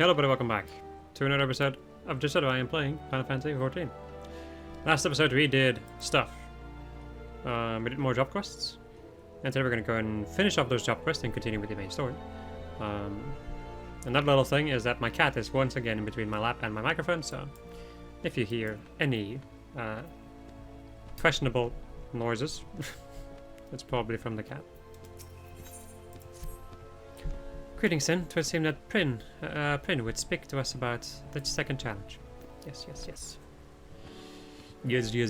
Hello everybody, welcome back to another episode of just Sato. I am playing Final Fantasy XIV. Last episode we did stuff. We did more job quests. And today we're going to go and finish off those job quests and continue with the main story. Another little thing is that my cat is once again in between my lap and my microphone, so if you hear any questionable noises, it's probably from the cat. Greetings, Sin. 'Twould seem that Prin would speak to us about the second challenge. Yes.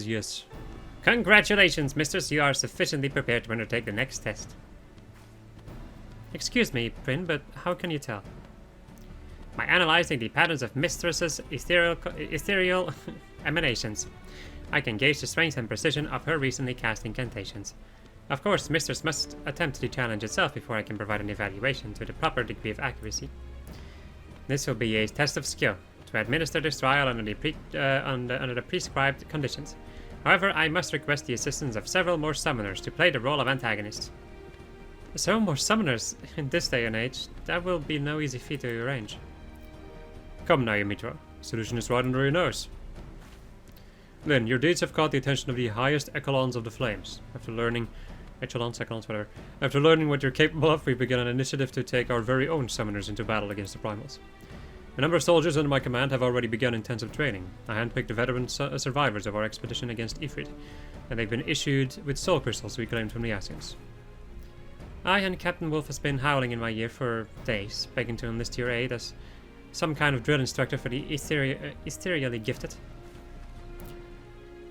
Yes. Congratulations, misters. You are sufficiently prepared to undertake the next test. Excuse me, Prin, but how can you tell? By analyzing the patterns of Mistress's ethereal emanations, I can gauge the strength and precision of her recently cast incantations. Of course, Mistress must attempt the challenge itself before I can provide an evaluation to the proper degree of accuracy. This will be a test of skill, to administer this trial under the prescribed conditions. However, I must request the assistance of several more summoners to play the role of antagonists. Several more summoners in this day and age? That will be no easy feat to arrange. Come now, Yumito. Solution is right under your nose. Lyn, your deeds have caught the attention of the highest echelons of the flames. After learning what you're capable of, we began an initiative to take our very own summoners into battle against the primals. A number of soldiers under my command have already begun intensive training. I handpicked the veteran survivors of our expedition against Ifrit, and they've been issued with soul crystals we claimed from the Asians. I and Captain Wolf has been howling in my ear for days, begging to enlist your aid as some kind of drill instructor for the ethereally gifted.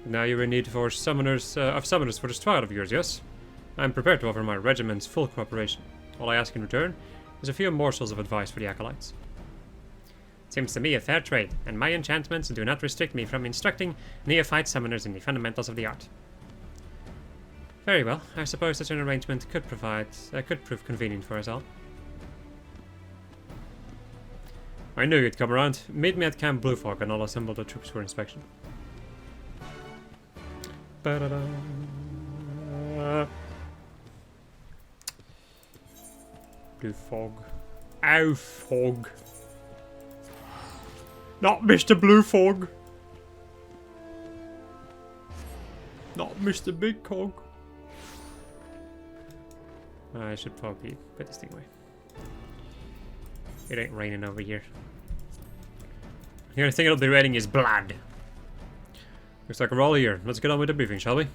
Now you're in need for summoners for this trial of yours, yes? I'm prepared to offer my regiment's full cooperation. All I ask in return is a few morsels of advice for the acolytes. Seems to me a fair trade, and my enchantments do not restrict me from instructing neophyte summoners in the fundamentals of the art. Very well, I suppose such an arrangement could prove convenient for us all. I knew you'd come around. Meet me at Camp Bluefog and I'll assemble the troops for inspection. Ba-da-da. Blue fog. Ow, fog. Not Mr. Blue Fog. Not Mr. Big Cog. I should probably put this thing away. It ain't raining over here. The only thing it'll be raining is blood. Looks like we're all here. Let's get on with the briefing, shall we?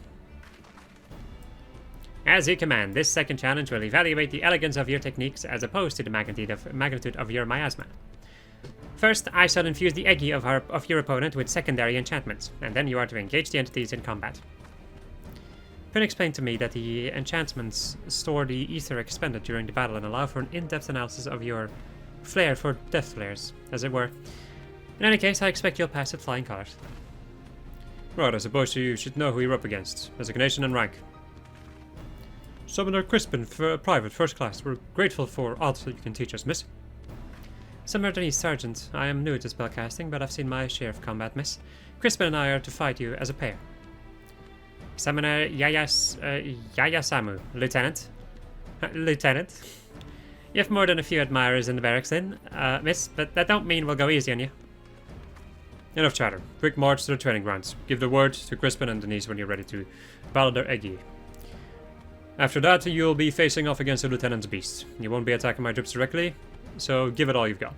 As you command, this second challenge will evaluate the elegance of your techniques as opposed to the magnitude of your miasma. First, I shall infuse the Eggy of your opponent with secondary enchantments, and then you are to engage the entities in combat. Prin explained to me that the enchantments store the ether expended during the battle and allow for an in-depth analysis of your flair for death flares, as it were. In any case, I expect you'll pass with flying colors. Right, I suppose you should know who you're up against. Designation and rank. Summoner Crispin, Private, First Class. We're grateful for all that you can teach us, miss. Summoner Denise, Sergeant. I am new to spellcasting, but I've seen my share of combat, miss. Crispin and I are to fight you as a pair. Summoner Yaya Samu, Lieutenant. Lieutenant. You have more than a few admirers in the barracks, then, miss, but that don't mean we'll go easy on you. Enough chatter. Quick march to the training grounds. Give the word to Crispin and Denise when you're ready to battle their Eggy. After that, you'll be facing off against the Lieutenant's beast. You won't be attacking my troops directly, so give it all you've got.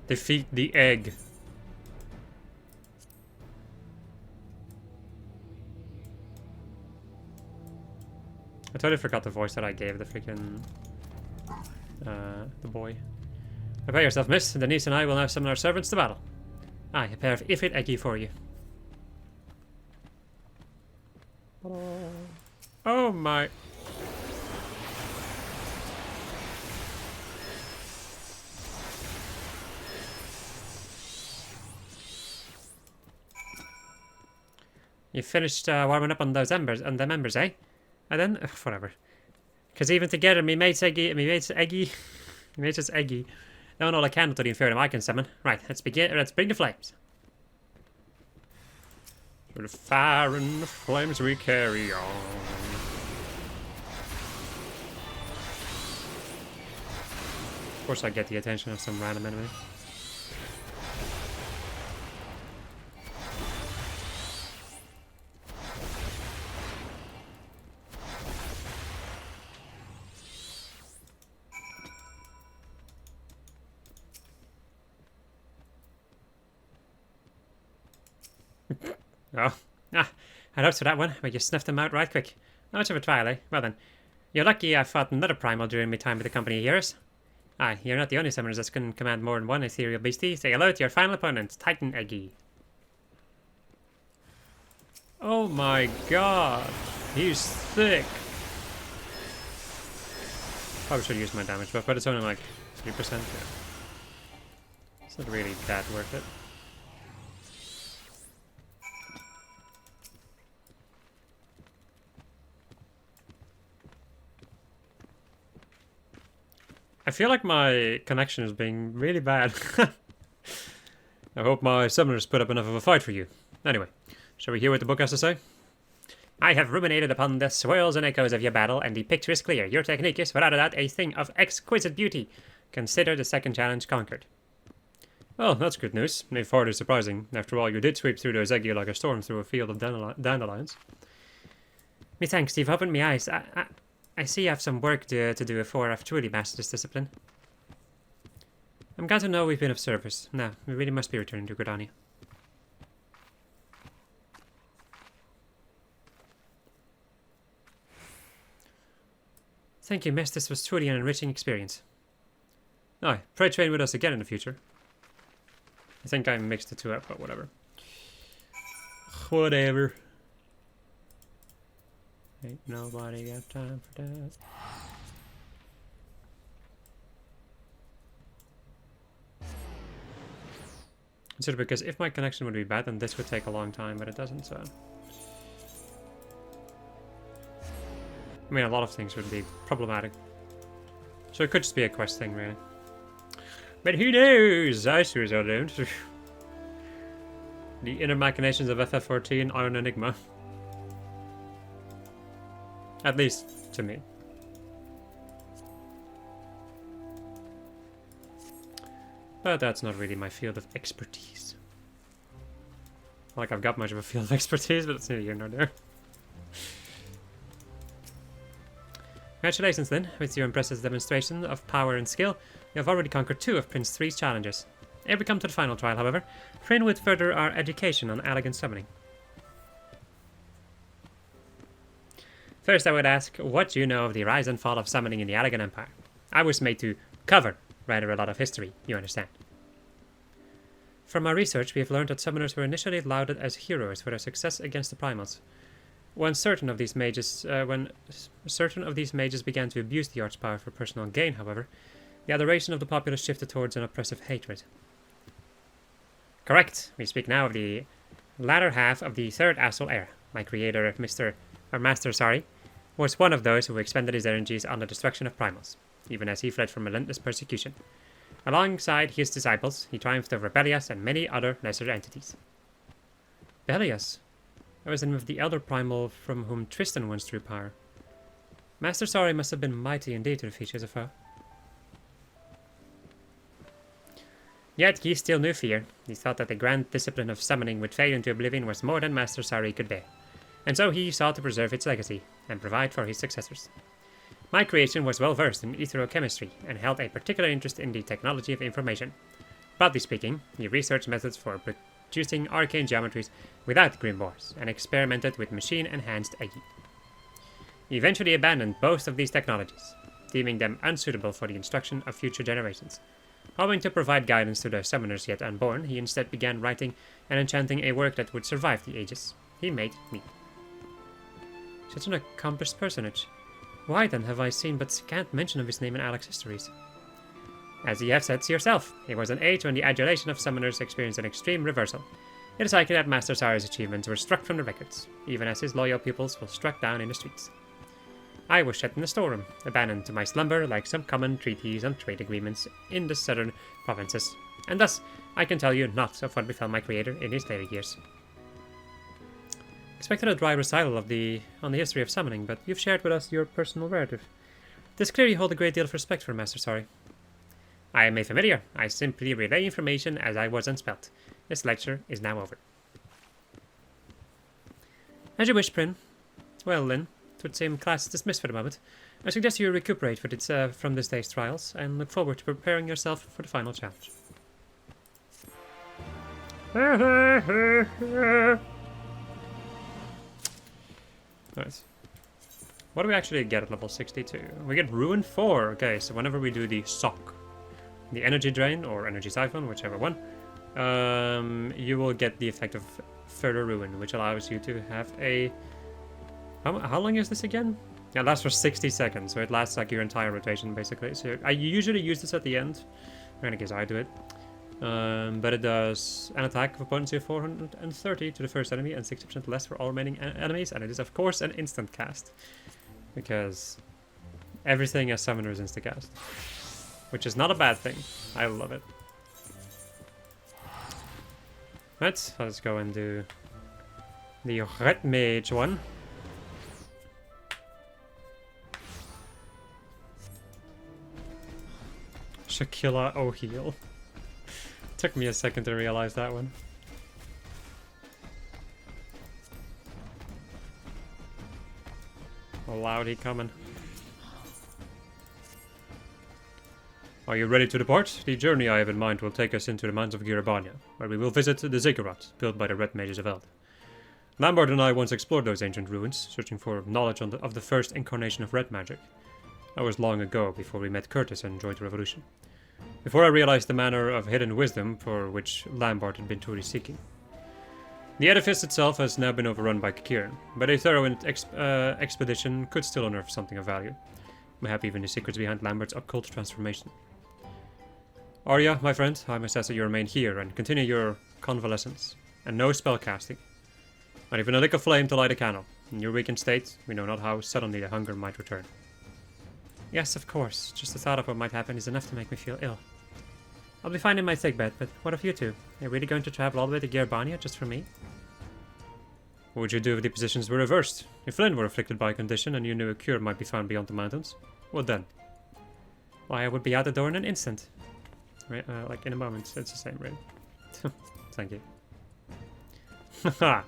Defeat the egg. I totally forgot the voice that I gave the freaking the boy. Prepare yourself, miss. Denise and I will now summon our servants to battle. Aye, a pair of Ifrit Eggy for you. Oh my. You finished warming up on those members, eh? And then, whatever. Because even together, me mates is eggy. Don't all I can to the inferior I can summon. Right, let's begin. Let's bring the flames. Through the fire and the flames we carry on. course I get the attention of some random enemy. Oh, I hoped for that one, but you sniffed him out right quick. Not much of a trial, eh? Well then, you're lucky I fought another primal during my time with the company of heroes. Aye, you're not the only summoners that can command more than one ethereal beastie. Say hello to your final opponent, Titan Eggy. Oh my god, he's thick. Probably should use my damage buff, but it's only like 3%. Yeah. It's not really that worth it. I feel like my connection is being really bad. I hope my summoners put up enough of a fight for you. Anyway, shall we hear what the book has to say? I have ruminated upon the swirls and echoes of your battle, and the picture is clear. Your technique is, without a doubt, a thing of exquisite beauty. Consider the second challenge conquered. Well, that's good news, if hardly surprising. After all, you did sweep through those Eggy like a storm through a field of dandelions. Me thanks, you've opened my eyes. I see I have some work to do before I've truly mastered this discipline. I'm glad to know we've been of service. Now, we really must be returning to Gridania. Thank you, miss. This was truly an enriching experience. Aye, pray train with us again in the future. I think I mixed the two up, but whatever. Whatever. Ain't nobody got time for that. Consider, because if my connection would be bad, then this would take a long time, but it doesn't, so... I mean, a lot of things would be problematic. So it could just be a quest thing, really. But who knows? I sure as I don't. The inner machinations of ffXIV are an enigma. At least, to me. But that's not really my field of expertise. Not like I've got much of a field of expertise, but it's neither here nor there. Congratulations then, with your impressive demonstration of power and skill, you have already conquered 2 of Prince 3's challenges. Ere we come to the final trial, however, train would further our education on elegant summoning. First, I would ask, what do you know of the rise and fall of summoning in the Elegant Empire? I was made to cover rather a lot of history, you understand. From our research, we have learned that summoners were initially lauded as heroes for their success against the primals. When certain of these mages began to abuse the arch power for personal gain, however, the adoration of the populace shifted towards an oppressive hatred. Correct. We speak now of the latter half of the Third Astral Era. My creator, Master, was one of those who expended his energies on the destruction of primals, even as he fled from relentless persecution. Alongside his disciples, he triumphed over Belias and many other lesser entities. Belias? That was the name of the elder primal from whom Tristan once drew power. Master Sari must have been mighty indeed to defeat such a foe. Yet he still knew fear. He thought that the grand discipline of summoning would fade into oblivion was more than Master Sari could bear, and so he sought to preserve its legacy and provide for his successors. My creation was well versed in etherochemistry and held a particular interest in the technology of information. Broadly speaking, he researched methods for producing arcane geometries without grimoires and experimented with machine-enhanced Eggy. He eventually abandoned both of these technologies, deeming them unsuitable for the instruction of future generations. Hoping to provide guidance to the summoners yet unborn, he instead began writing and enchanting a work that would survive the ages. He made me. Such an accomplished personage. Why then have I seen but scant mention of his name in Alex's histories? As you have said yourself, it was an age when the adulation of summoners experienced an extreme reversal. It is likely that Master Sari's achievements were struck from the records, even as his loyal pupils were struck down in the streets. I was shut in the storeroom, abandoned to my slumber like some common treaties and trade agreements in the southern provinces, and thus I can tell you naught of what befell my creator in his later years. Expected a dry recital on the history of summoning, but you've shared with us your personal narrative. This clearly hold a great deal of respect for Master Sari. I am a familiar. I simply relay information as I was unspelt. This lecture is now over. As you wish, Prin. Well, then, it would seem class is dismissed for the moment. I suggest you recuperate from this day's trials and look forward to preparing yourself for the final challenge. Nice. What do we actually get at level 62? We get Ruin 4. Okay, so whenever we do the Sock, the Energy Drain, or Energy Siphon, whichever one, you will get the effect of Further Ruin, which allows you to have a... How long is this again? Yeah, it lasts for 60 seconds, so it lasts like your entire rotation, basically. So I usually use this at the end, or in case I do it. But it does an attack of a potency of 430 to the first enemy and 60% less for all remaining enemies, and it is of course an instant cast. Because everything as summoner is instant cast. Which is not a bad thing. I love it. Right, let's go and do the Red Mage one. Shaquilla O'Heal. Took me a second to realize that one. Loudy coming. Are you ready to depart? The journey I have in mind will take us into the mines of Girabania, where we will visit the Ziggurat, built by the Red Mages of Eld. Lambert and I once explored those ancient ruins, searching for knowledge of the first incarnation of red magic. That was long ago, before we met Curtis and joined the revolution. Before I realized the manner of hidden wisdom for which Lambert had been truly seeking. The edifice itself has now been overrun by Kikiran, but a thorough expedition could still unearth something of value. Mayhap even the secrets behind Lambert's occult transformation. Arya, my friend, I must ask that you remain here and continue your convalescence, and no spell casting. Not even a lick of flame to light a candle. In your weakened state, we know not how suddenly the hunger might return. Yes, of course. Just the thought of what might happen is enough to make me feel ill. I'll be fine in my sickbed, but what of you two? Are you really going to travel all the way to Girabania just for me? What would you do if the positions were reversed? If Flynn were afflicted by a condition and you knew a cure might be found beyond the mountains? What then? Why, I would be out the door in an instant. Right, like in a moment. It's the same, right? Thank you. Haha.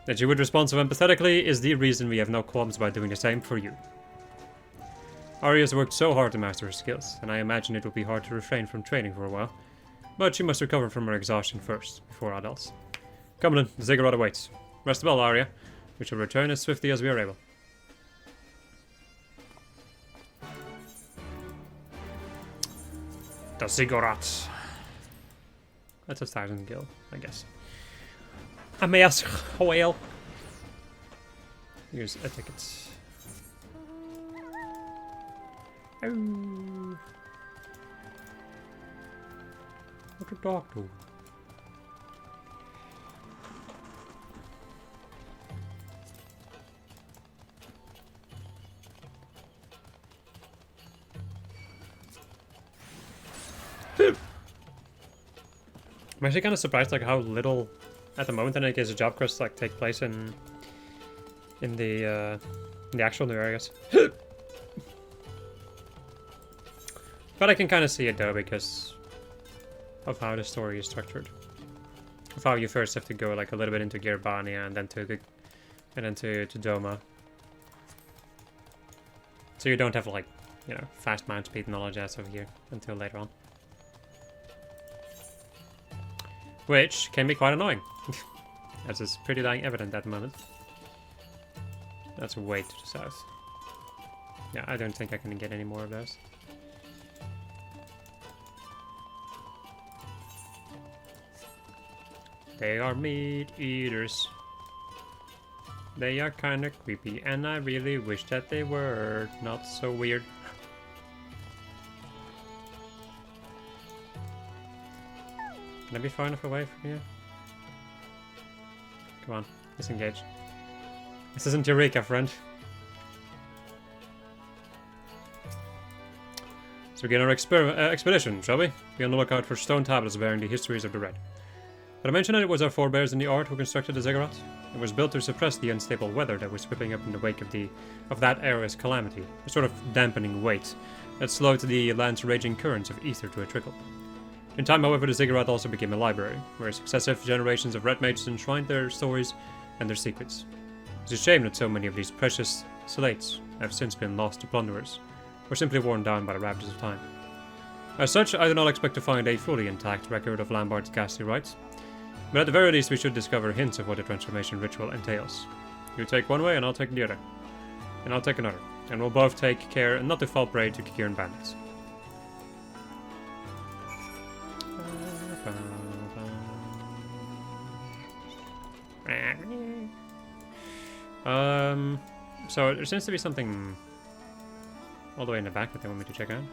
That you would respond so empathetically is the reason we have no qualms about doing the same for you. Arya's worked so hard to master her skills, and I imagine it will be hard to refrain from training for a while. But she must recover from her exhaustion first, before all else. Come on, the Ziggurat awaits. Rest well, Arya. We shall return as swiftly as we are able. The Ziggurat. That's 1,000 gil, I guess. I may ask a whale. Here's a ticket. Oh. What a dog do? I'm actually kind of surprised, like how little, at the moment, in any case, the job quests like take place in the actual new areas. But I can kind of see it though because of how the story is structured. Of how you first have to go like a little bit into Girabania and then to Doma. So you don't have like, you know, fast mount speed knowledge as of here until later on. Which can be quite annoying. As is pretty dang evident at the moment. That's way to the south. Yeah, I don't think I can get any more of those. They are meat eaters. They are kinda creepy, and I really wish that they were not so weird. Can I be far enough away from here? Come on, disengage. This isn't Eureka, friend. Let's begin our expedition, shall we? Be on the lookout for stone tablets bearing the histories of the Red. Did I mention that it was our forebears in the art who constructed the Ziggurat? It was built to suppress the unstable weather that was whipping up in the wake of that era's calamity, a sort of dampening weight that slowed the land's raging currents of ether to a trickle. In time, however, the ziggurat also became a library, where successive generations of red mages enshrined their stories and their secrets. It's a shame that so many of these precious slates have since been lost to plunderers, or simply worn down by the ravages of time. As such, I do not expect to find a fully intact record of Lambard's ghastly rites, but at the very least we should discover hints of what the transformation ritual entails. You take one way and I'll take the other. And I'll take another. And we'll both take care not to fall prey to Kikiran bandits. So there seems to be something all the way in the back that they want me to check out.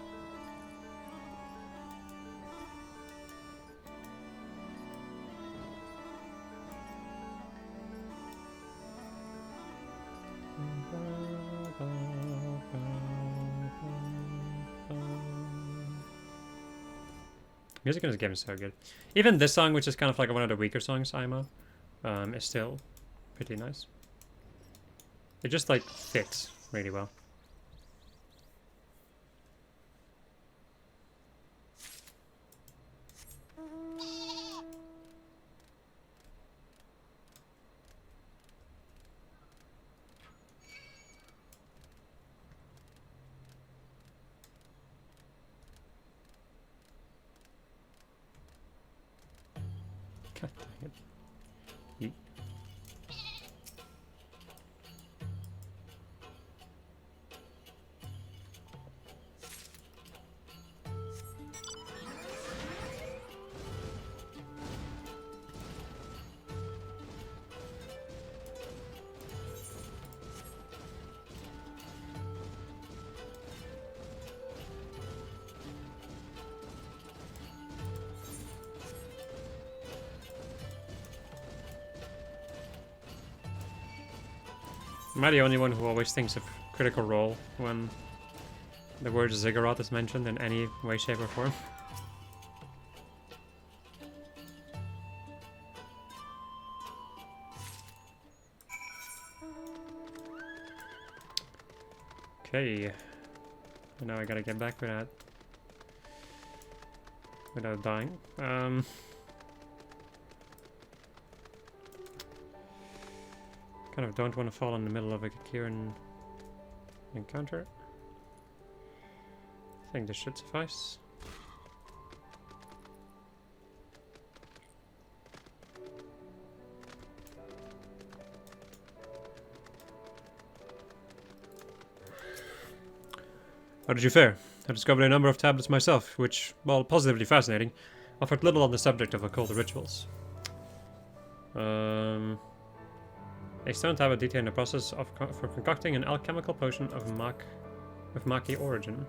Music in this game is so good. Even this song, which is kind of like one of the weaker songs I'm on, is still pretty nice. It just like fits really well. God dang it. Yeet. Am I the only one who always thinks of Critical Role when the word ziggurat is mentioned in any way, shape, or form? Okay. Now I gotta get back without dying. Kind of don't want to fall in the middle of a Kikiran encounter. I think this should suffice. How did you fare? I discovered a number of tablets myself, which, while positively fascinating, offered little on the subject of occult rituals. A stone tablet detailing the process for concocting an alchemical potion of Maki origin.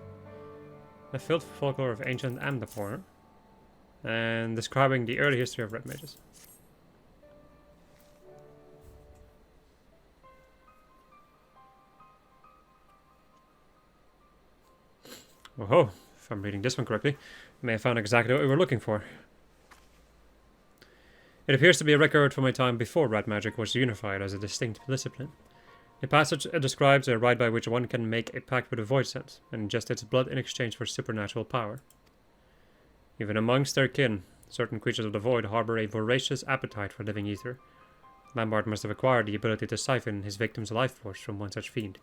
A filled folklore of ancient Amdapor, and describing the early history of red mages. Oh, if I'm reading this one correctly, I may have found exactly what we were looking for. It appears to be a record from a time before red magic was unified as a distinct discipline. The passage describes a rite by which one can make a pact with the void sense, and ingest its blood in exchange for supernatural power. Even amongst their kin, certain creatures of the void harbor a voracious appetite for living ether. Lambard must have acquired the ability to siphon his victim's life force from one such fiend.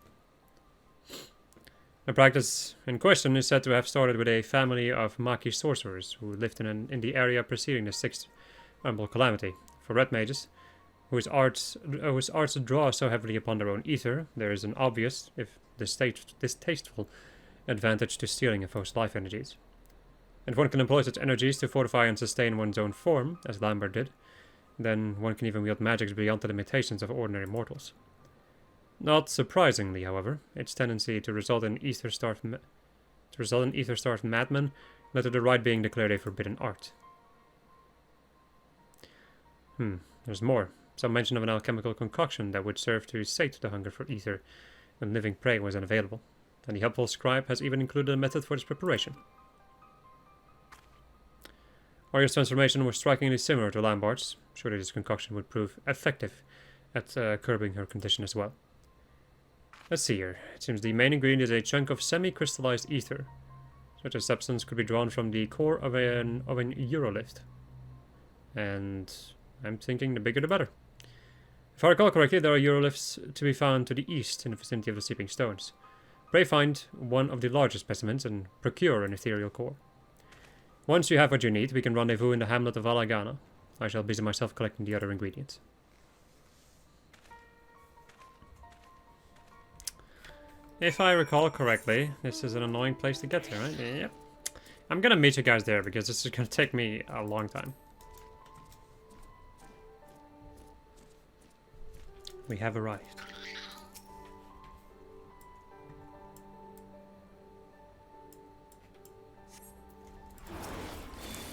The practice in question is said to have started with a family of Maki sorcerers who lived in the area preceding the Sixth Umbral Calamity. For red mages, whose arts draw so heavily upon their own ether, there is an obvious, if distasteful, advantage to stealing a foe's life energies. And if one can employ such energies to fortify and sustain one's own form, as Lambert did, then one can even wield magics beyond the limitations of ordinary mortals. Not surprisingly, however, its tendency to result in ether-starved madmen led to the rite being declared a forbidden art. There's more. Some mention of an alchemical concoction that would serve to sate the hunger for ether when living prey was unavailable, and the helpful scribe has even included a method for its preparation. Arya's transformation was strikingly similar to Lambard's. Surely this concoction would prove effective at curbing her condition as well. Let's see here. It seems the main ingredient is a chunk of semi-crystallized ether. Such a substance could be drawn from the core of an Eurolift. And I'm thinking the bigger the better. If I recall correctly, there are Eurolifts to be found to the east in the vicinity of the Sleeping Stones. Pray find one of the largest specimens and procure an ethereal core. Once you have what you need, we can rendezvous in the hamlet of Alagana. I shall busy myself collecting the other ingredients. If I recall correctly, this is an annoying place to get to, right? Yep. I'm gonna meet you guys there because this is gonna take me a long time. We have arrived.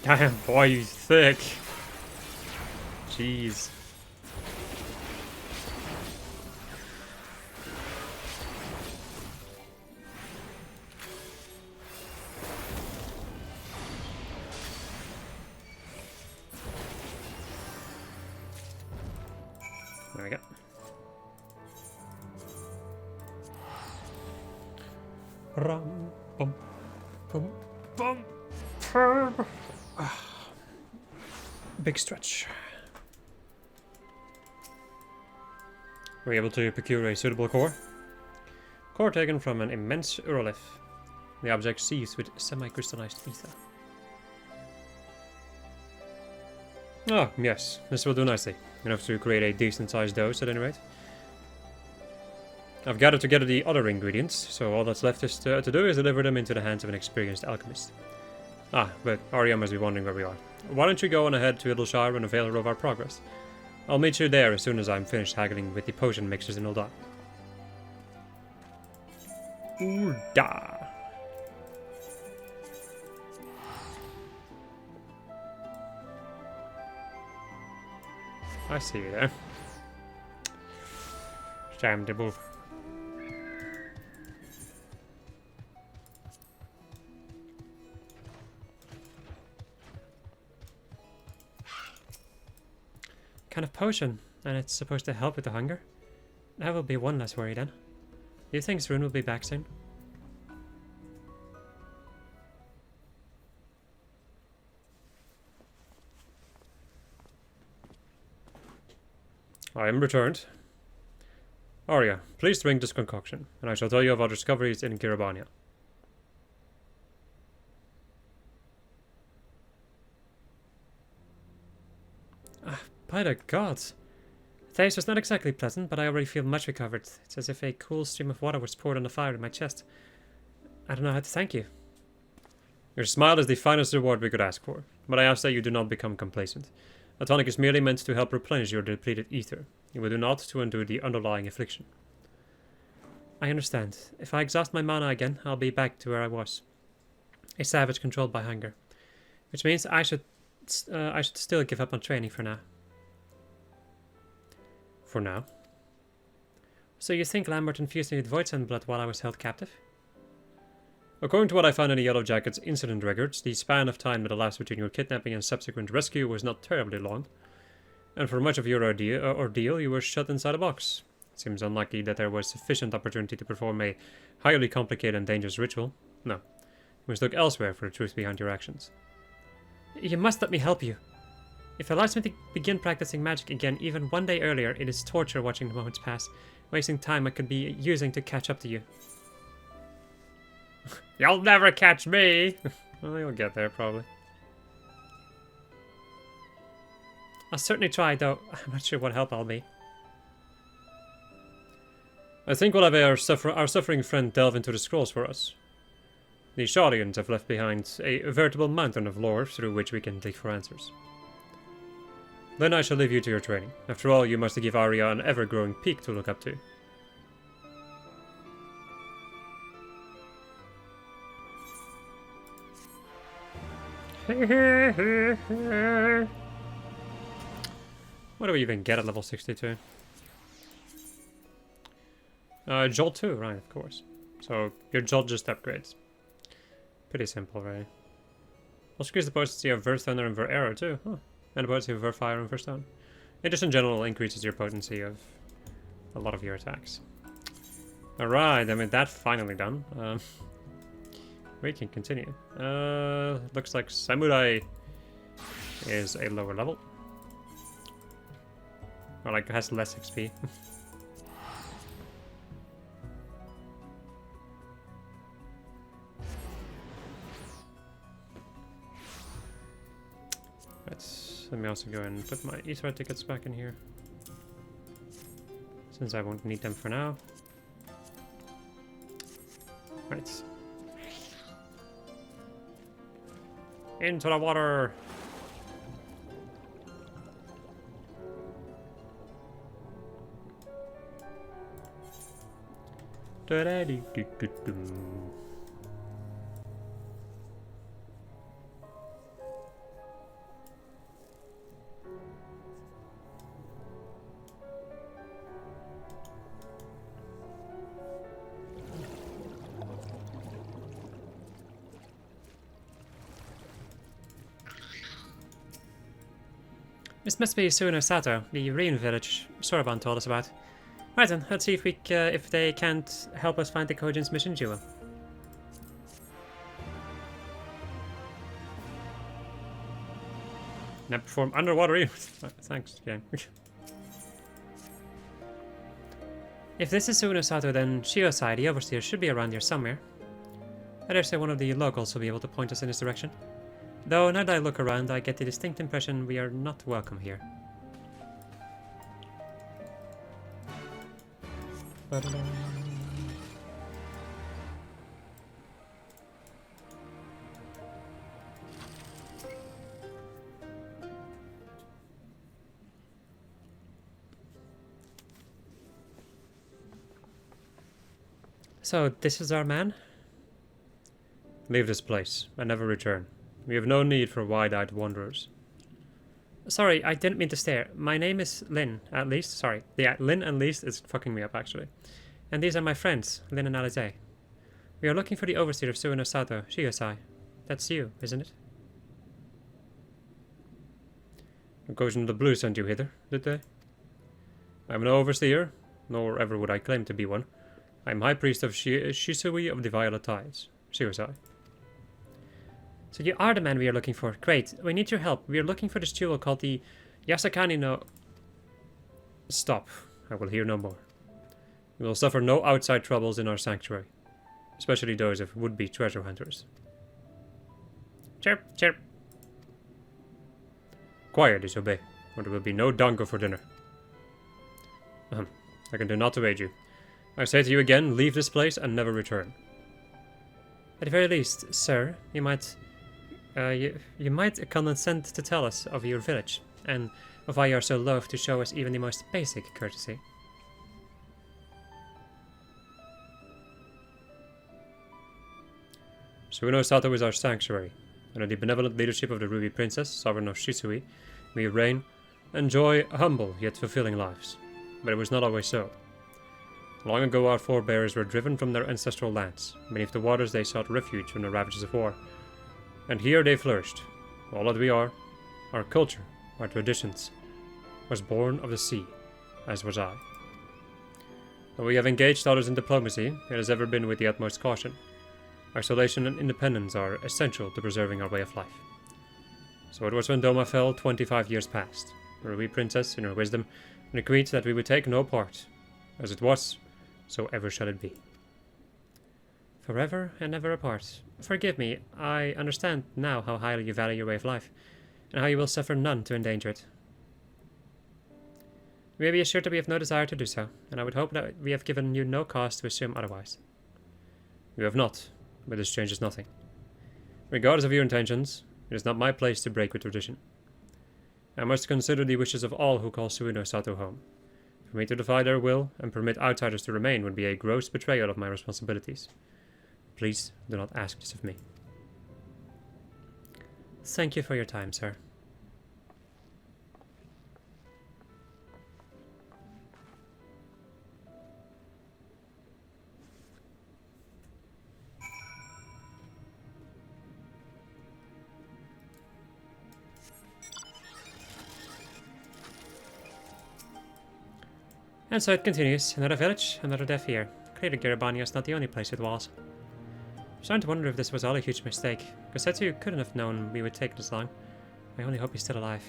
Damn, boy, you thick. Jeez. There we go. Rum, bum, bum, bum, bum. Big stretch. Were you able to procure a suitable core? Core taken from an immense Eurolith. The object seethes with semi-crystallized ether. Oh, yes. This will do nicely. Enough to create a decent-sized dose at any rate. I've gathered together the other ingredients, so all that's left is to do is deliver them into the hands of an experienced alchemist. Ah, but Arya must be wondering where we are. Why don't you go on ahead to Idleshire and avail her of our progress? I'll meet you there as soon as I'm finished haggling with the potion mixers in Ul'dah. Ul'dah. I see you there. Shamdibble. Kind of potion, and it's supposed to help with the hunger. That will be one less worry then. Do you think Srun will be back soon? I am returned. Arya, please drink this concoction, and I shall tell you of our discoveries in Kiribania. By the gods. The taste was not exactly pleasant, but I already feel much recovered. It's as if a cool stream of water was poured on the fire in my chest. I don't know how to thank you. Your smile is the finest reward we could ask for, but I ask that you do not become complacent. A tonic is merely meant to help replenish your depleted ether. You will do not to undo the underlying affliction. I understand. If I exhaust my mana again, I'll be back to where I was. A savage controlled by hunger. Which means I should still give up on training for now. For now. So you think Lambert infused me with Voidsend blood while I was held captive? According to what I found in the Yellow Jacket's incident records, the span of time that elapsed between your kidnapping and subsequent rescue was not terribly long. And for much of your ordeal, you were shut inside a box. It seems unlikely that there was sufficient opportunity to perform a highly complicated and dangerous ritual. No. You must look elsewhere for the truth behind your actions. You must let me help you. If it allows me to begin practicing magic again even one day earlier, it is torture watching the moments pass, wasting time I could be using to catch up to you. You'll never catch me! Well, you'll get there, probably. I'll certainly try, though I'm not sure what help I'll be. I think we'll have our suffering friend delve into the scrolls for us. The Shadians have left behind a veritable mountain of lore through which we can dig for answers. Then I shall leave you to your training. After all, you must give Arya an ever-growing peak to look up to. What do we even get at level 62? Jolt 2, right, of course. So, your Jolt just upgrades. Pretty simple, right? Also, increase the potency of Ver Thunder and Ver Arrow, too. Huh. And the potency of Ver Fire and Ver Stone. It just in general increases your potency of a lot of your attacks. Alright, then with that finally done, we can continue. Looks like Samurai is a lower level. Or like has less XP. Let me also go and put my Eastward tickets back in here, since I won't need them for now. Right. Into the water! Da-da-dee-doo-doo-doo. This must be Suno Sato, the ruin village Soroban told us about. Right then, let's see if they can't help us find the Kojin's mission jewel. Now perform underwater. Thanks, game. If this is Suno Sato, then Shiosai, the overseer, should be around here somewhere. I dare say one of the locals will be able to point us in this direction. Though now that I look around, I get the distinct impression we are not welcome here. So, this is our man? Leave this place and never return. We have no need for wide-eyed wanderers. Sorry, I didn't mean to stare. My name is Lin, at least. Sorry. Yeah, Lin and least is fucking me up, actually. And these are my friends, Lin and Alize. We are looking for the overseer of Suino Sato, Shiosai. That's you, isn't it? The Ghost of the Blue sent you hither, did they? I am no overseer, nor ever would I claim to be one. I am High Priest of Shisui of the Violet Tides, Shiosai. So you are the man we are looking for. Great. We need your help. We are looking for this jewel called the Yasakani no... Stop. I will hear no more. We will suffer no outside troubles in our sanctuary. Especially those of would-be treasure hunters. Chirp, chirp. Quiet, disobey, or there will be no dango for dinner. I can do naught to aid you. I say to you again, leave this place and never return. At the very least, sir, you might condescend to tell us of your village, and of why you are so loath to show us even the most basic courtesy. Suino Sato is our sanctuary. Under the benevolent leadership of the Ruby Princess, sovereign of Shisui, we reign, enjoy humble yet fulfilling lives. But it was not always so. Long ago our forebears were driven from their ancestral lands. Beneath the waters they sought refuge from the ravages of war. And here they flourished. All that we are, our culture, our traditions, was born of the sea, as was I. Though we have engaged others in diplomacy, it has ever been with the utmost caution. Isolation and independence are essential to preserving our way of life. So it was when Doma fell 25 years past. The Ruby Princess, in her wisdom, agreed that we would take no part. As it was, so ever shall it be. Forever and ever apart. Forgive me, I understand now how highly you value your way of life, and how you will suffer none to endanger it. You may be assured that we have no desire to do so, and I would hope that we have given you no cause to assume otherwise. You have not, but this changes nothing. Regardless of your intentions, it is not my place to break with tradition. I must consider the wishes of all who call Suino Sato home. For me to defy their will and permit outsiders to remain would be a gross betrayal of my responsibilities. Please do not ask this of me. Thank you for your time, sir. And so it continues. Another village, another deaf ear. Clearly Garabania is not the only place with walls. I'm starting to wonder if this was all a huge mistake, because Sato couldn't have known we would take this long. I only hope he's still alive.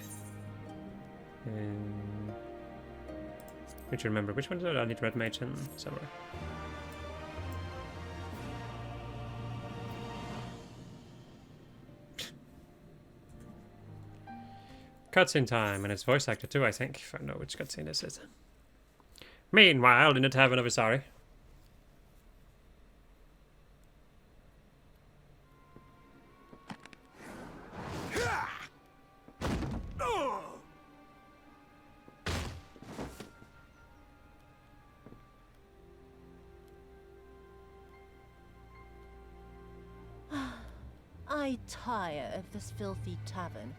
Need to remember which one did I need red mage in somewhere. Cutscene time, and it's voice actor too, I think, if I know which cutscene this is. Meanwhile, in the Tavern of Isari. I tire of this filthy tavern,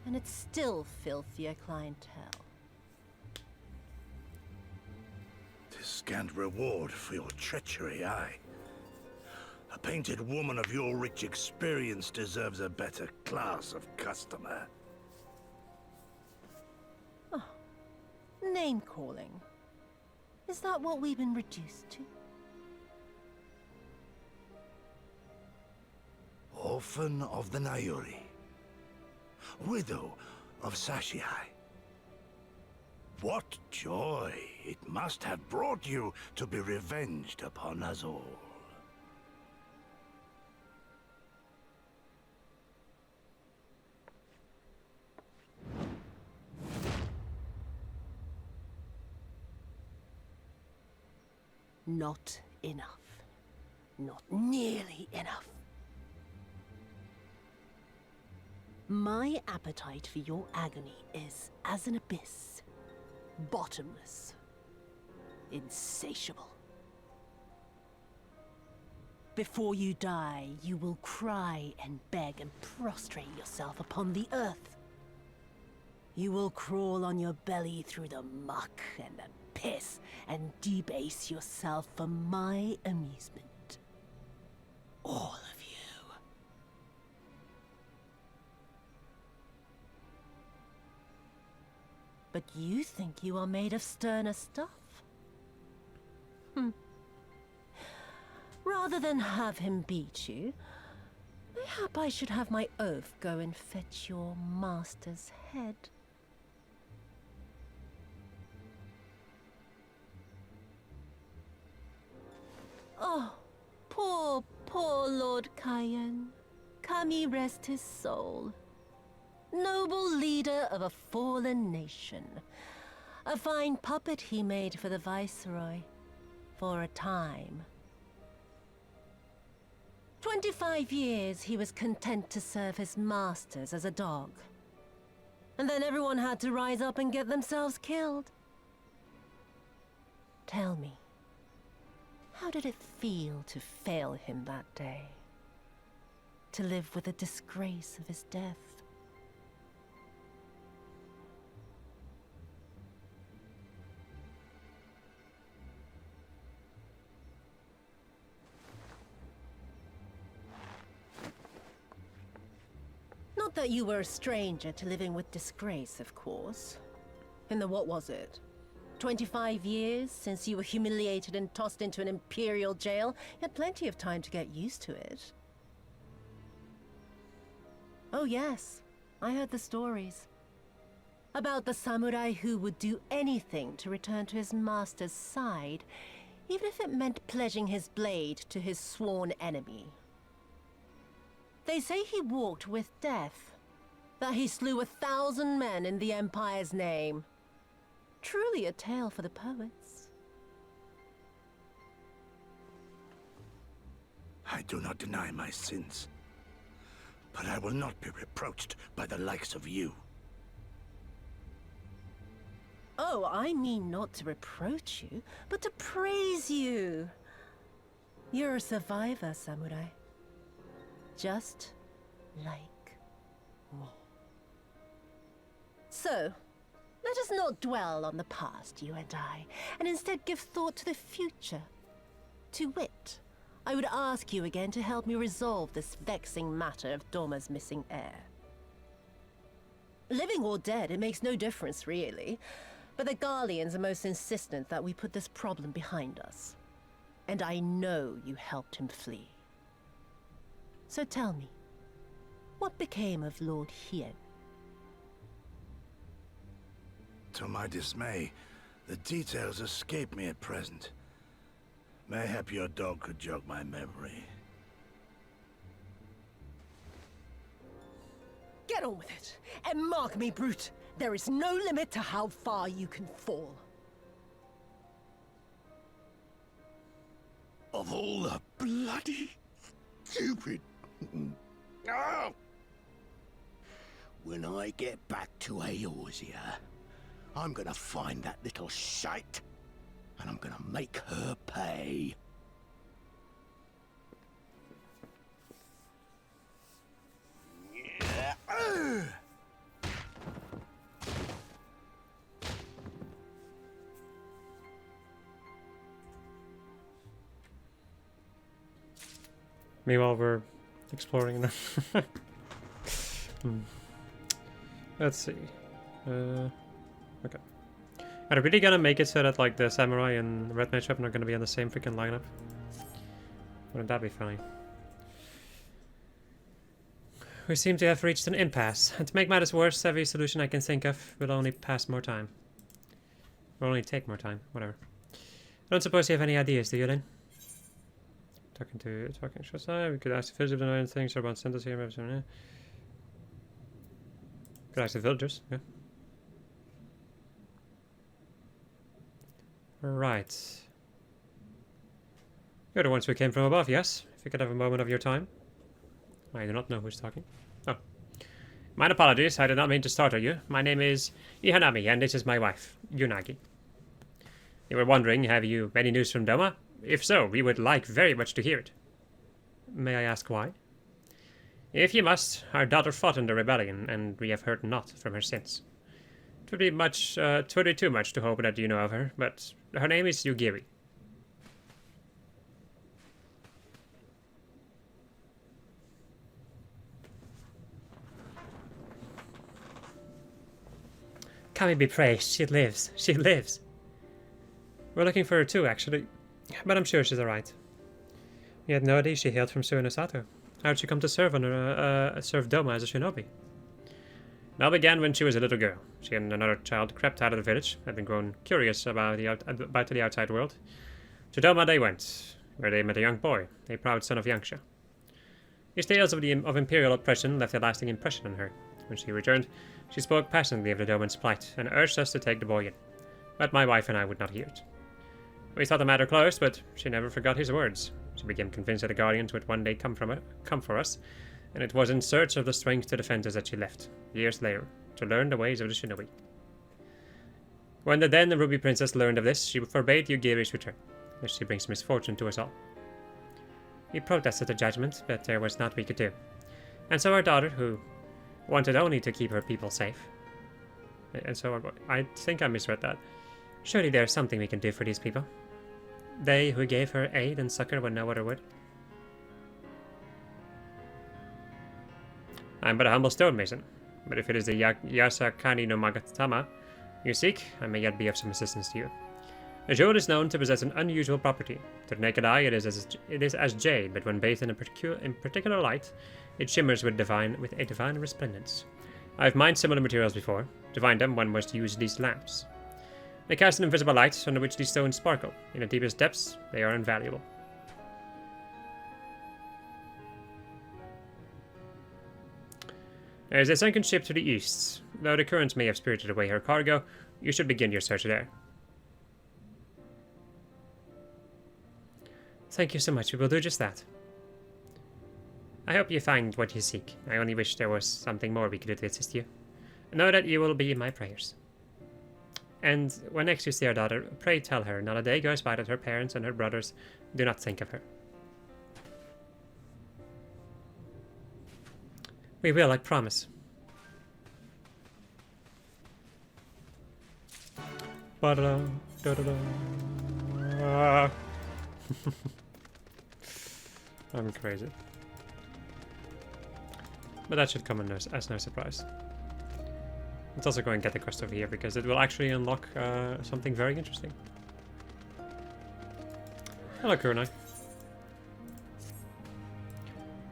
and its still filthier clientele. Tis scant reward for your treachery, aye. A painted woman of your rich experience deserves a better class of customer. Oh, name-calling. Is that what we've been reduced to? Orphan of the Nayuri. Widow of Sashihai. What joy it must have brought you to be revenged upon us all. Not enough. Not nearly enough. My appetite for your agony is as an abyss. Bottomless. Insatiable. Before you die, you will cry and beg and prostrate yourself upon the earth. You will crawl on your belly through the muck and the piss and debase yourself for my amusement. All of you. But you think you are made of sterner stuff? Rather than have him beat you, mayhap I should have my oaf go and fetch your master's head. Oh, poor Lord Cayenne. Kami rest his soul. Noble leader of a fallen nation. A fine puppet he made for the Viceroy. For a time. 25 years he was content to serve his masters as a dog. And then everyone had to rise up and get themselves killed. Tell me, how did it feel to fail him that day? To live with the disgrace of his death? Not that you were a stranger to living with disgrace, of course. In the what was it? 25 years since you were humiliated and tossed into an imperial jail? You had plenty of time to get used to it. Oh yes, I heard the stories. About the samurai who would do anything to return to his master's side, even if it meant pledging his blade to his sworn enemy. They say he walked with death, that he slew 1,000 men in the Empire's name. Truly a tale for the poets. I do not deny my sins, but I will not be reproached by the likes of you. Oh, I mean not to reproach you, but to praise you. You're a survivor, samurai. Just like me. So, let us not dwell on the past, you and I, and instead give thought to the future. To wit, I would ask you again to help me resolve this vexing matter of Doma's missing heir. Living or dead, it makes no difference, really. But the Garleans are most insistent that we put this problem behind us. And I know you helped him flee. So tell me, what became of Lord Hien? To my dismay, the details escape me at present. Mayhap your dog could jog my memory. Get on with it, and mark me, brute. There is no limit to how far you can fall. Of all the bloody stupid... Oh! When I get back to Eorzea, I'm gonna find that little shite, and I'm gonna make her pay. Meanwhile, we're exploring now. Let's see. Okay. Are they really gonna make it so that like the samurai and red mage weapon are gonna be on the same freaking lineup? Wouldn't that be funny? We seem to have reached an impasse, and to make matters worse, every solution I can think of will only pass more time. Will only take more time, whatever. I don't suppose you have any ideas, do you, Lynn? Talking Shosai, we could ask the villagers if they know anything, sure about sent us here, maybe some, could ask the villagers, yeah. Right. You're the ones who came from above, yes? If you could have a moment of your time. I do not know who's talking. Oh. My apologies, I did not mean to startle you. My name is Ihanami, and this is my wife, Yunagi. You were wondering, have you any news from Doma? If so, we would like very much to hear it. May I ask why? If you must, our daughter fought in the rebellion, and we have heard naught from her since. It would be too much to hope that you know of her, but her name is Yugiri. Kami be praised, she lives, she lives. We're looking for her too, actually, but I'm sure she's alright. We had no idea she hailed from Suino Sato. How did she come to serve serve Doma as a shinobi? It all began when she was a little girl. She and another child crept out of the village, had been grown curious about the outside world. To Doma they went, where they met a young boy, a proud son of Yangsha. His tales of imperial oppression left a lasting impression on her. When she returned, she spoke passionately of the Doman's plight, and urged us to take the boy in. But my wife and I would not hear it. We thought the matter closed, but she never forgot his words. She became convinced that the Guardians would one day come for us, and it was in search of the strength to defend us that she left, years later, to learn the ways of the shinobi. When the Ruby Princess learned of this, she forbade Yugiri's return, lest she brings misfortune to us all. We protested the judgment, but there was naught we could do. And so our daughter, who wanted only to keep her people safe, and so I think I misread that. Surely there's something we can do for these people. They who gave her aid and succor when no other would. I'm but a humble stonemason, but if it is the Yasakani no Magatama you seek, I may yet be of some assistance to you. The jewel is known to possess an unusual property. To the naked eye, it is as jade, but when bathed in particular light, it shimmers with a divine resplendence. I have mined similar materials before. To find them, one must use these lamps. They cast an invisible light under which these stones sparkle. In the deepest depths, they are invaluable. There is a sunken ship to the east. Though the currents may have spirited away her cargo, you should begin your search there. Thank you so much. We will do just that. I hope you find what you seek. I only wish there was something more we could do to assist you. Know that you will be in my prayers. And when next you see our daughter, pray tell her not a day goes by that her parents and her brothers do not think of her. We will, I promise. I'm crazy. But that should come as no surprise. Let's also go and get the quest over here, because it will actually unlock something very interesting. Hello, Kurenai.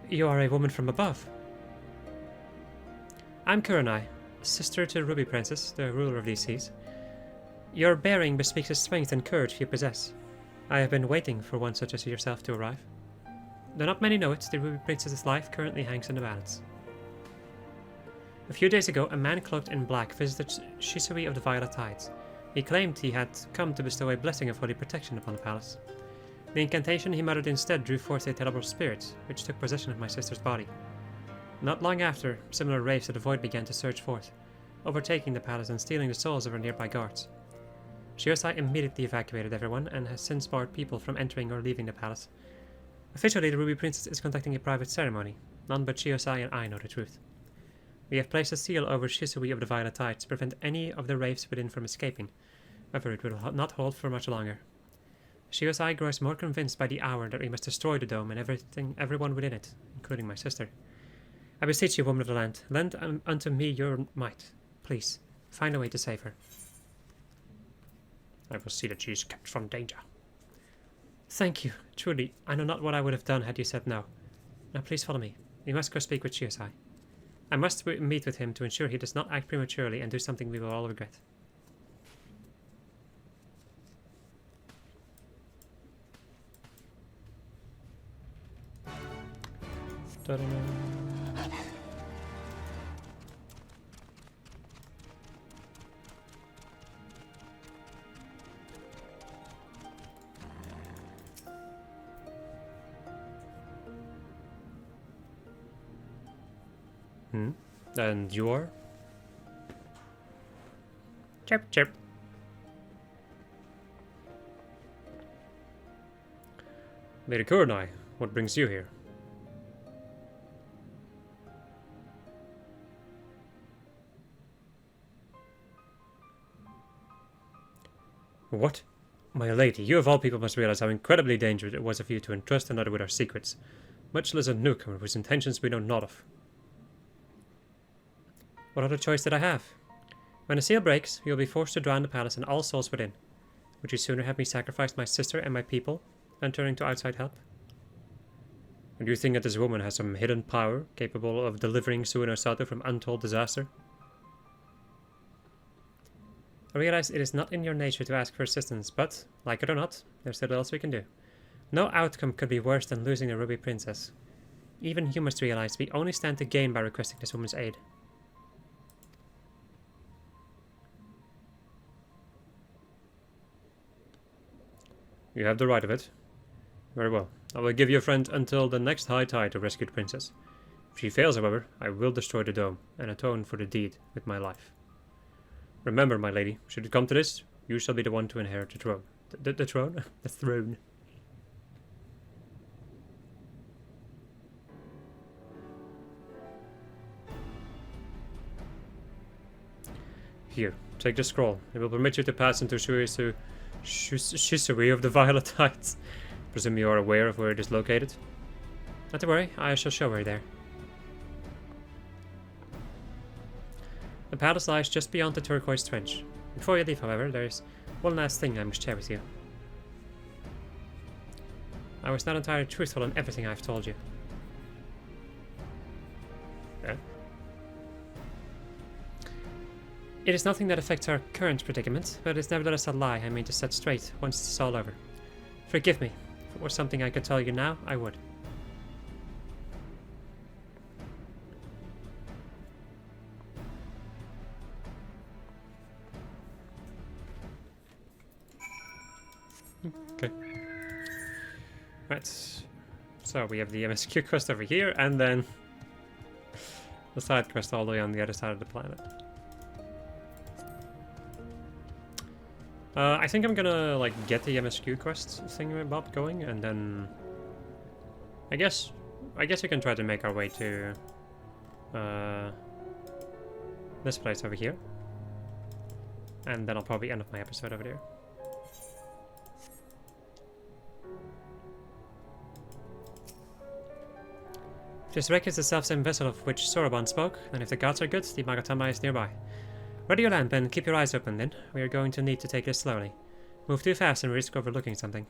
You are a woman from above. I'm Kurenai, sister to Ruby Princess, the ruler of these seas. Your bearing bespeaks the strength and courage you possess. I have been waiting for one such as yourself to arrive. Though not many know it, the Ruby Princess's life currently hangs in the balance. A few days ago, a man cloaked in black visited Shisui of the Violet Tides. He claimed he had come to bestow a blessing of holy protection upon the palace. The incantation he muttered instead drew forth a terrible spirit, which took possession of my sister's body. Not long after, similar wraiths of the void began to surge forth, overtaking the palace and stealing the souls of her nearby guards. Shiosai immediately evacuated everyone and has since barred people from entering or leaving the palace. Officially, the Ruby Princess is conducting a private ceremony. None but Shiosai and I know the truth. We have placed a seal over Shisui of the Violet Tides to prevent any of the wraiths within from escaping. However, it will not hold for much longer. Shiosai grows more convinced by the hour that we must destroy the dome and everyone within it, including my sister. I beseech you, woman of the land, lend unto me your might. Please, find a way to save her. I will see that she is kept from danger. Thank you. Truly, I know not what I would have done had you said no. Now please follow me. We must go speak with Shiosai. I must meet with him to ensure he does not act prematurely and do something we will all regret. Ta-da. And you are? Chirp, chirp. Lady Kurenai, what brings you here? What? My lady, you of all people must realize how incredibly dangerous it was of you to entrust another with our secrets, much less a newcomer whose intentions we know not of. What other choice did I have? When the seal breaks, you will be forced to drown the palace and all souls within. Would you sooner have me sacrifice my sister and my people than turning to outside help? Or do you think that this woman has some hidden power capable of delivering Suino Sato from untold disaster? I realize it is not in your nature to ask for assistance, but, like it or not, there's little else we can do. No outcome could be worse than losing the Ruby Princess. Even you must realize we only stand to gain by requesting this woman's aid. You have the right of it. Very well. I will give your friend until the next high tide to rescue the princess. If she fails, however, I will destroy the dome and atone for the deed with my life. Remember, my lady, should it come to this, you shall be the one to inherit the throne. The throne? The throne. Here, take the scroll. It will permit you to pass into Shisui of the Violet Tides. Presume you are aware of where it is located? Not to worry, I shall show her there. The palace lies just beyond the turquoise trench. Before you leave, however, there is one last thing I must share with you. I was not entirely truthful in everything I've told you. Yeah? It is nothing that affects our current predicament, but it is nevertheless a lie I mean to set straight once it's all over. Forgive me. If it were something I could tell you now, I would. Okay. Right. So we have the MSQ quest over here, and then the side quest all the way on the other side of the planet. I think I'm gonna like get the MSQ quest thingamabob going, and then I guess we can try to make our way to this place over here, and then I'll probably end up my episode over there. This wreck is the self-same vessel of which Soroban spoke, and if the gods are good, the Magatama is nearby. Ready your lamp and keep your eyes open then. We are going to need to take this slowly. Move too fast and risk overlooking something.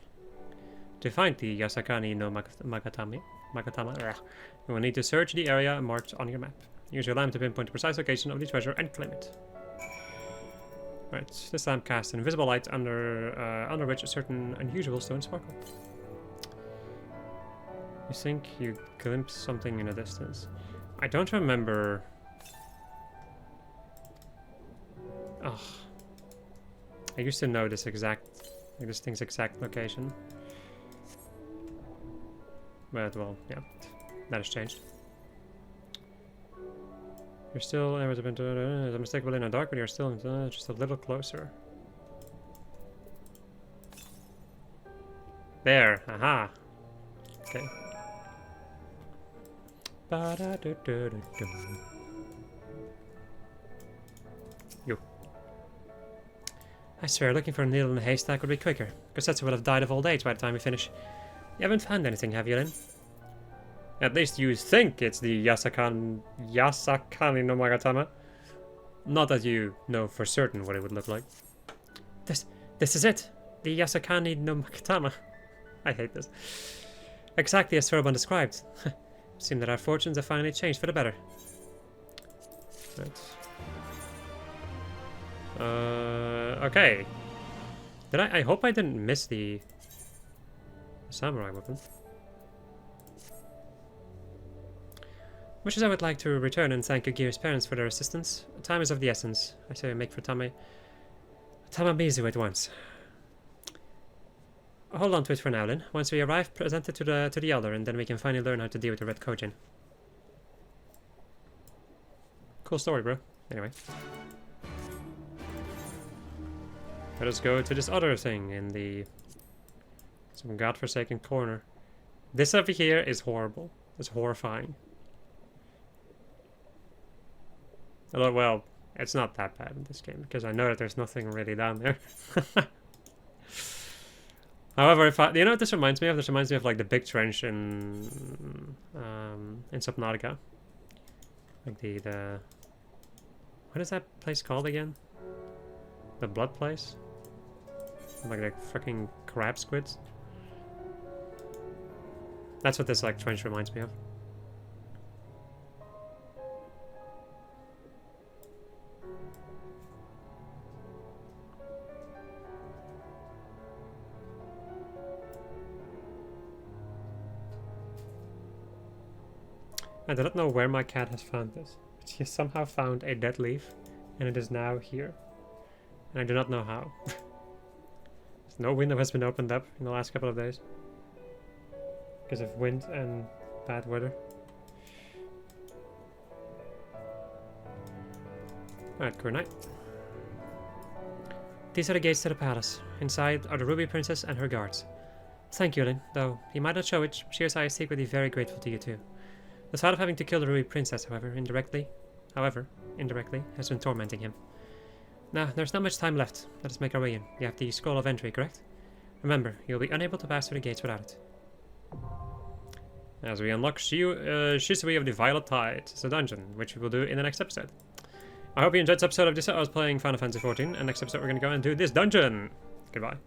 To find the Yasakani no Makatama, you will need to search the area marked on your map. Use your lamp to pinpoint the precise location of the treasure and claim it. Right, this lamp casts an invisible light under which a certain unusual stone sparkle. You think you glimpse something in the distance. I don't remember. Ugh. I used to know this thing's exact location. But, well, yeah, that has changed. You're still, there was a bit, there's a mistake within the dark, but you're still just a little closer. There, aha. Okay. You. I swear, looking for a needle in a haystack would be quicker. Kosetsu would have died of old age by the time we finish. You haven't found anything, have you, Lin? At least you think it's the Yasakani no Magatama. Not that you know for certain what it would look like. This is it! The Yasakani no Magatama. I hate this. Exactly as Sorobon described. Seems that our fortunes have finally changed for the better. Okay. I hope I didn't miss the samurai weapon. Much as I would like to return and thank Yugiri's parents for their assistance, time is of the essence. I say we make for Tamamizu at once. Hold on to it for now, Lin. Once we arrive, present it to the elder, and then we can finally learn how to deal with the Red Kojin. Cool story, bro. Anyway. Let us go to this other thing in the some godforsaken corner. This over here is horrible. It's horrifying. Although, well, it's not that bad in this game, because I know that there's nothing really down there. However, if you know what this reminds me of? This reminds me of like the big trench in Subnautica. Like the what is that place called again? The blood place? Like the freaking crab squids? That's what this like trench reminds me of. I do not know where my cat has found this, but she has somehow found a dead leaf, and it is now here. And I do not know how. No window has been opened up in the last couple of days. Because of wind and bad weather. Alright, good night. These are the gates to the palace. Inside are the Ruby Princess and her guards. Thank you, Lin, though he might not show it. Shiosai is secretly very grateful to you too. The thought of having to kill the Ruby Princess, however, indirectly, has been tormenting him. Now, there's not much time left. Let us make our way in. You have the scroll of entry, correct? Remember, you'll be unable to pass through the gates without it. As we unlock Shisui of the Violet Tide. It's a dungeon, which we will do in the next episode. I hope you enjoyed this episode of this. I was playing Final Fantasy XIV, and next episode we're going to go and do this dungeon. Goodbye.